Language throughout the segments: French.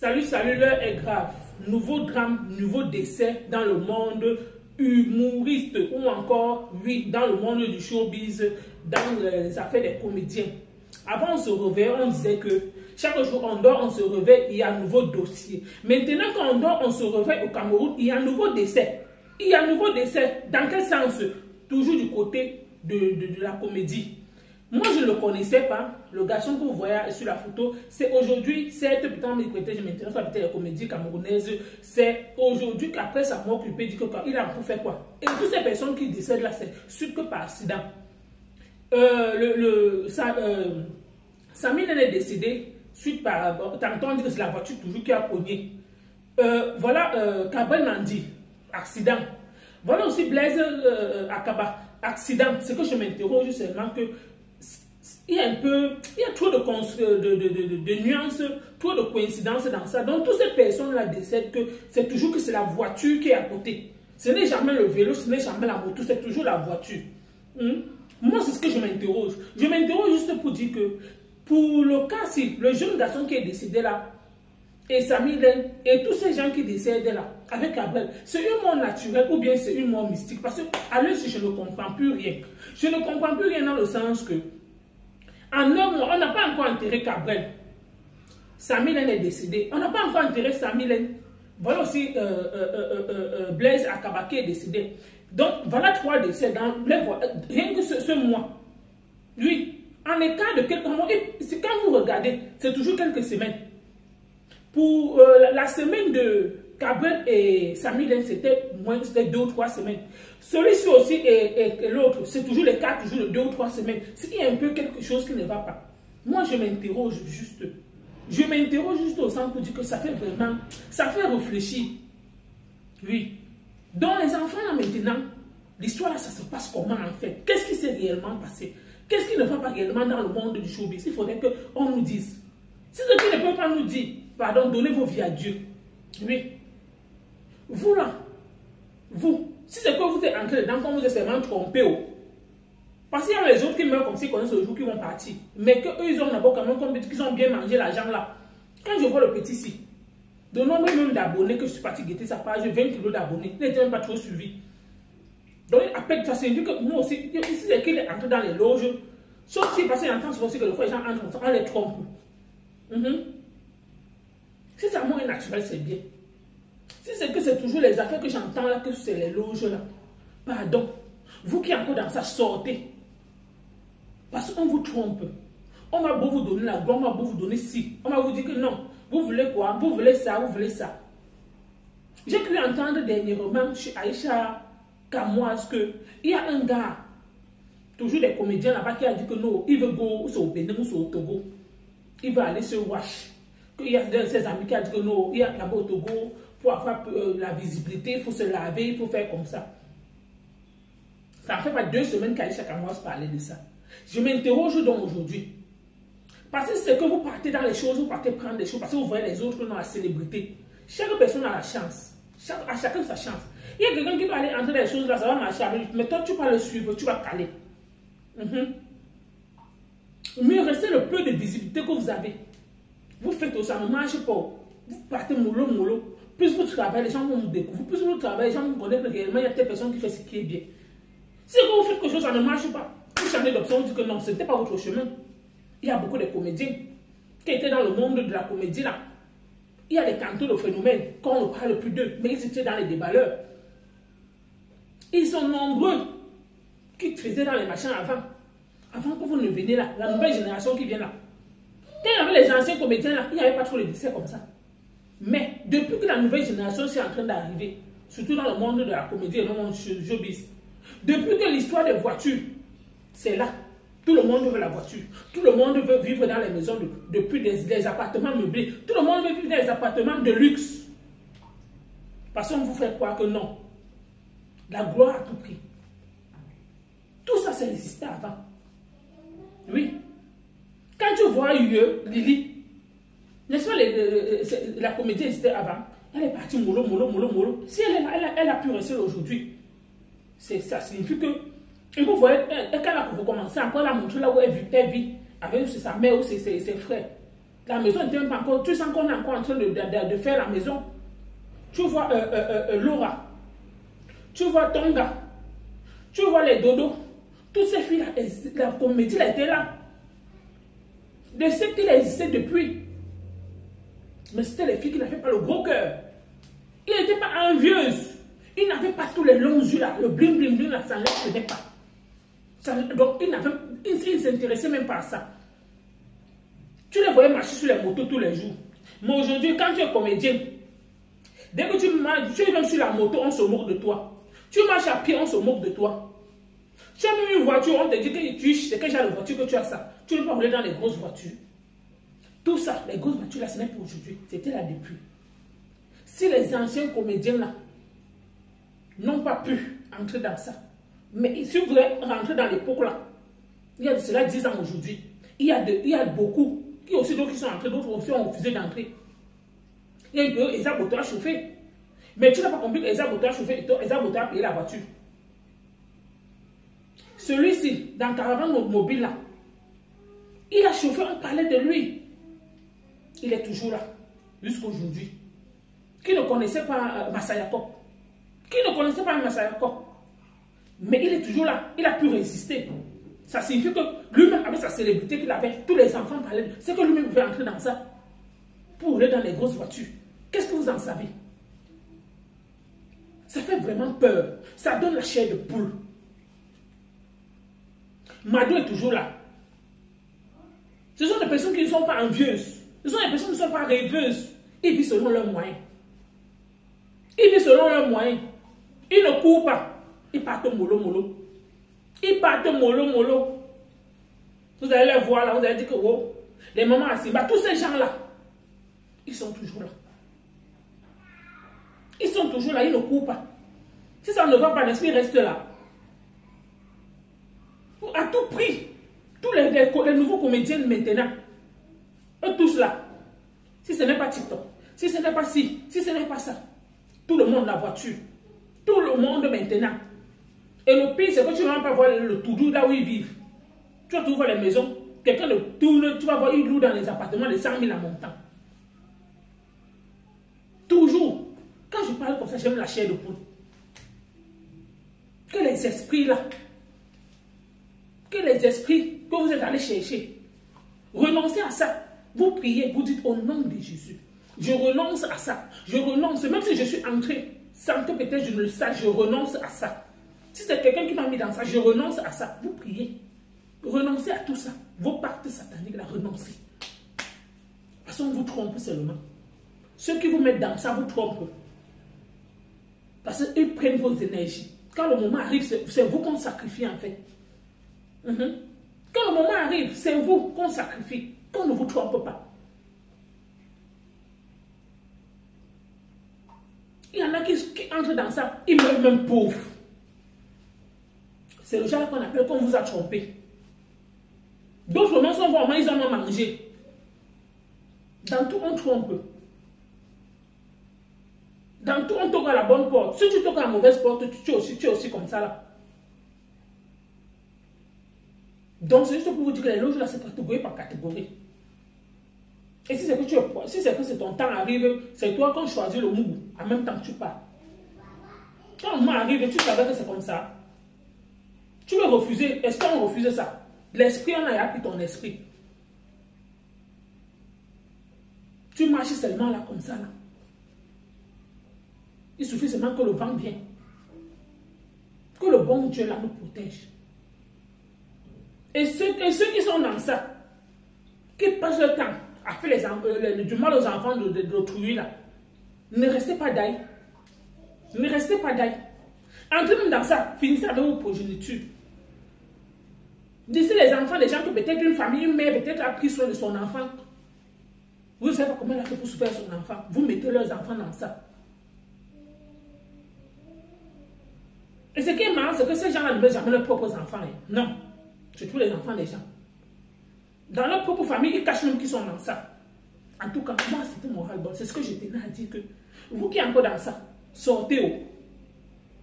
Salut, l'heure est grave. Nouveau drame, nouveau décès dans le monde humoriste ou encore, oui, dans le monde du showbiz, dans les affaires des comédiens. Avant, on se réveillait, on disait que chaque jour on dort, on se réveille, il y a un nouveau dossier. Maintenant, quand on dort, on se réveille au Cameroun, il y a un nouveau décès. Il y a un nouveau décès. Dans quel sens? Toujours du côté de la comédie. Moi, je ne le connaissais pas. Le garçon que vous voyez sur la photo, c'est aujourd'hui, c'est putain, je m'intéresse à la comédie camerounaise. C'est aujourd'hui qu'après ça m'a occupé, dit que quand il a un peu fait quoi. Et toutes ces personnes qui décèdent là, c'est suite que par accident. Samy est décédé suite par. Tantôt on dit que c'est la voiture toujours qui a cogné. Cabrel Nandi, accident. Voilà aussi Blaise Akaba, accident. C'est que je m'interroge seulement que. Il y a trop de nuances, trop de coïncidences dans ça. Donc, toutes ces personnes-là décèdent que c'est toujours que c'est la voiture qui est à côté. Ce n'est jamais le vélo, ce n'est jamais la moto, c'est toujours la voiture. Moi, c'est ce que je m'interroge. Je m'interroge juste pour dire que, pour le cas, si le jeune garçon qui est décédé là, et Samy Len, et tous ces gens qui décèdent là, avec Gabriel, c'est une mort naturelle ou bien c'est une mort mystique. Parce que, à l'heure, si je ne comprends plus rien. Je ne comprends plus rien dans le sens que, en un mois, on n'a pas encore enterré Cabrel. Samy Len est décédé. On n'a pas encore enterré Samy Len. Voilà aussi Blaise Akaba qui est décédé. Donc, voilà 3 décès dans les voies. Rien que ce mois. Lui, en écart de quelques mois, quand vous regardez, c'est toujours quelques semaines. Pour la semaine de Cabrel et Samy Len, c'était 2 ou 3 semaines. Celui-ci aussi et l'autre, c'est toujours les cas, toujours de 2 ou 3 semaines. S'il y a un peu quelque chose qui ne va pas, moi je m'interroge juste. Je m'interroge juste au sens pour dire que ça fait vraiment, ça fait réfléchir. Oui. Donc les enfants là maintenant, l'histoire là, ça se passe comment en fait? Qu'est-ce qui s'est réellement passé? Qu'est-ce qui ne va pas réellement dans le monde du showbiz? Il faudrait qu'on nous dise. Si ce qui ne peut pas nous dire, pardon, donnez vos vies à Dieu. Oui. Vous là, vous, si c'est que vous êtes entré dedans, quand vous êtes seulement trompé, parce qu'il y a les autres qui meurent comme s'ils connaissent le jour qui vont partir. Mais qu'eux, ils ont d'abord quand même comme qu'ils ont bien mangé l'argent là. Quand je vois le petit ici, de nombre même d'abonnés que je suis parti guetter sa page, 20 kilos d'abonnés, il n'était même pas trop suivi. Donc après, ça signifie que moi aussi, si c'est qu'il est entré dans les loges, sauf si parce qu'il entend souvent aussi que le fois les gens entrent, on les trompe. Si ça moi est naturel, c'est bien. Si c'est que c'est toujours les affaires que j'entends là, que c'est les loges là, pardon, vous qui êtes encore dans ça, sortez. Parce qu'on vous trompe. On va beau vous donner la gloire, on va beau vous donner ci. On va vous dire que non, vous voulez quoi? Vous voulez ça, vous voulez ça. J'ai cru entendre dernièrement chez Aïcha Kamoise qu'il y a un gars, toujours des comédiens là-bas, qui a dit que non, il veut go au Bénin ou au Togo. Il va aller se wash. Qu'il y a de ses amis qui a dit que non, il y a là-bas au Togo. Pour avoir la visibilité, il faut se laver, il faut faire comme ça. Ça ne fait pas 2 semaines qu'Aïcha Kamoise parlait de ça. Je m'interroge donc aujourd'hui. Parce que c'est que vous partez dans les choses, vous partez prendre des choses, parce que vous voyez les autres dans la célébrité. Chaque personne a la chance. À chacun sa chance. Il y a quelqu'un qui va aller entrer dans les choses là, ça va marcher avec lui. Mais toi, tu vas le suivre, tu vas caler. Mieux rester le peu de visibilité que vous avez. Vous faites ça, ne marche pas. Vous partez mollo. Plus vous travaillez, les gens vont vous découvrir. Plus vous travaillez, les gens vont connaître réellement, il y a telle personne qui fait ce qui est bien. Si vous faites quelque chose, ça ne marche pas. Vous changez d'option, vous dites que non, ce n'était pas votre chemin. Il y a beaucoup de comédiens qui étaient dans le monde de la comédie là. Il y a des cantons de phénomènes, quand on ne parle plus d'eux, mais ils étaient dans les déballeurs. Ils sont nombreux qui faisaient dans les machins avant. Avant que vous ne veniez là, la nouvelle génération qui vient là. Quand il y avait les anciens comédiens là, il n'y avait pas trop de décès comme ça. Mais depuis que la nouvelle génération est en train d'arriver, surtout dans le monde de la comédie et dans le monde du showbiz, depuis que l'histoire des voitures, c'est là. Tout le monde veut la voiture. Tout le monde veut vivre dans les maisons, depuis des appartements meublés. Tout le monde veut vivre dans des appartements de luxe. Parce qu'on vous fait croire que non. La gloire à tout prix. Tout ça, ça existait avant. Oui. Quand tu vois Lily, n'est-ce pas, la comédie existait avant. Elle est partie mollo. Si elle est là, elle a pu rester aujourd'hui. Ça signifie que, et vous voyez, quand elle a recommencé encore à montrer là où elle vit avec sa mère ou ses frères. La maison n'était même pas encore. Tu sens qu'on est encore en train de faire la maison. Tu vois Laura. Tu vois Tonga. Tu vois les dodos. Toutes ces filles-là, la comédie elle était là. De ce qu'il existait depuis. Mais c'était les filles qui n'avaient pas le gros cœur. Ils n'étaient pas envieuses. Ils n'avaient pas tous les longs yeux là. Le bling bling bling là, ça ne les tenait pas. Donc ils ne s'intéressaient même pas à ça. Tu les voyais marcher sur les motos tous les jours. Mais aujourd'hui, quand tu es comédien, dès que tu es même sur la moto, on se moque de toi. Tu marches à pied, on se moque de toi. Tu as même une voiture, on te dit que c'est quel genre de voiture que tu as ça. Tu ne peux pas rouler dans les grosses voitures. Tout ça, les grosses voitures là, ce n'est pas aujourd'hui. C'était là depuis. Si les anciens comédiens là n'ont pas pu entrer dans ça, mais si vous voulez rentrer dans l'époque là, il y a de cela 10 ans aujourd'hui, il y a beaucoup qui aussi d'autres qui sont entrés, d'autres aussi ont refusé d'entrer. Il y a eu que Eza Boto a chauffé. Mais tu n'as pas compris que Eza Boto a chauffé et Eza Boto a payé la voiture. Celui-ci, dans Caravane Mobile là, il a chauffé, on parlait de lui. Il est toujours là, jusqu'à aujourd'hui. Qui ne connaissait pas Masayako? Qui ne connaissait pas Masayako? Mais il est toujours là, il a pu résister. Ça signifie que lui-même, avec sa célébrité qu'il avait, tous les enfants parlaient de lui. C'est que lui-même pouvait entrer dans ça pour aller dans les grosses voitures. Qu'est-ce que vous en savez? Ça fait vraiment peur. Ça donne la chair de poule. Mado est toujours là. Ce sont des personnes qui ne sont pas envieuses. Ce sont des personnes qui ne sont pas rêveuses. Ils vivent selon leurs moyens. Ils vivent selon leurs moyens. Ils ne courent pas. Ils partent mollo mollo. Ils partent mollo mollo. Vous allez les voir là, vous allez dire que oh, les mamans à Simba, tous ces gens-là, ils sont toujours là. Ils sont toujours là, ils ne courent pas. Si ça ne va pas, l'esprit reste là. À tout prix, tous les nouveaux comédiens maintenant, eux tous là, si ce n'est pas TikTok, si ce n'est pas ci, si ce n'est pas ça, tout le monde la voiture, tout le monde maintenant. Et le pire, c'est que tu ne vas pas voir le tout là où ils vivent. Tu vas trouver les maisons, quelqu'un de tourne, tu vas voir, ils louent dans les appartements de 100 000 à montant. Toujours, quand je parle comme ça, j'aime la chair de poule. Que les esprits là, que les esprits que vous êtes allés chercher, renoncez à ça. Vous priez, vous dites au nom de Jésus, je renonce à ça. Je renonce, même si je suis entré sans que peut-être je ne le sache, je renonce à ça. Si c'est quelqu'un qui m'a mis dans ça, je renonce à ça. Vous priez. Renoncez à tout ça. Vos pactes sataniques, là, renoncez. Parce qu'on vous trompe seulement. Ceux qui vous mettent dans ça vous trompent. Parce qu'ils prennent vos énergies. Quand le moment arrive, c'est vous qu'on sacrifie en fait. Quand le moment arrive, c'est vous qu'on sacrifie. Qu'on ne vous trompe pas. Il y en a qui entrent dans ça, ils meurent même pauvres. C'est le genre qu'on appelle qu'on vous a trompé. D'autres non sont vraiment, ils en ont mangé. Dans tout, on trompe. Dans tout, on toque à la bonne porte. Si tu toques à la mauvaise porte, tu es aussi comme ça là. Donc, c'est juste pour vous dire que les loges là, c'est catégorie par catégorie. Et si c'est que c'est ton temps arrive, c'est toi qui choisis le mougou en même temps que tu pars. Quand le moment arrive, tu savais que c'est comme ça. Tu veux refuser. Est-ce qu'on refuse ça? L'esprit, on a appris ton esprit. Tu marches seulement là, comme ça là. Il suffit seulement que le vent vienne. Que le bon Dieu là nous protège. Et ceux qui sont dans ça, qui passent le temps à faire du mal aux enfants d'autrui là, ne restez pas d'ail. Ne restez pas d'ail. Entrez même dans ça, finissez avec vos progénitures. D'ici les enfants, les gens que peut-être une famille, une mère peut-être a pris soin de son enfant. Vous ne savez pas comment elle a fait pour souffrir son enfant. Vous mettez leurs enfants dans ça. Et ce qui est marrant, c'est que ces gens-là ne mettent jamais leurs propres enfants. Hein. Non. C'est tous les enfants des gens. Dans leur propre famille, ils cachent même qu'ils sont dans ça. En tout cas, moi, c'était mon ras-le-bol. C'est ce que je tenais à dire que vous qui êtes encore dans ça, sortez. Oh.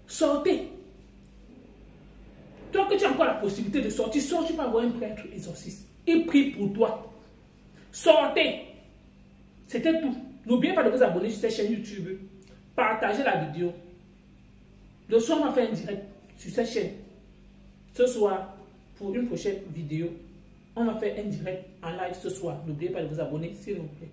Sortez. Toi que tu as encore la possibilité de sortir, sors, tu peux avoir un prêtre exorciste. Il prie pour toi. Sortez. C'était tout. N'oubliez pas de vous abonner sur cette chaîne YouTube. Partagez la vidéo. Le soir, on va faire un direct sur cette chaîne. Ce soir, pour une prochaine vidéo, on va faire un direct en live ce soir. N'oubliez pas de vous abonner, s'il vous plaît.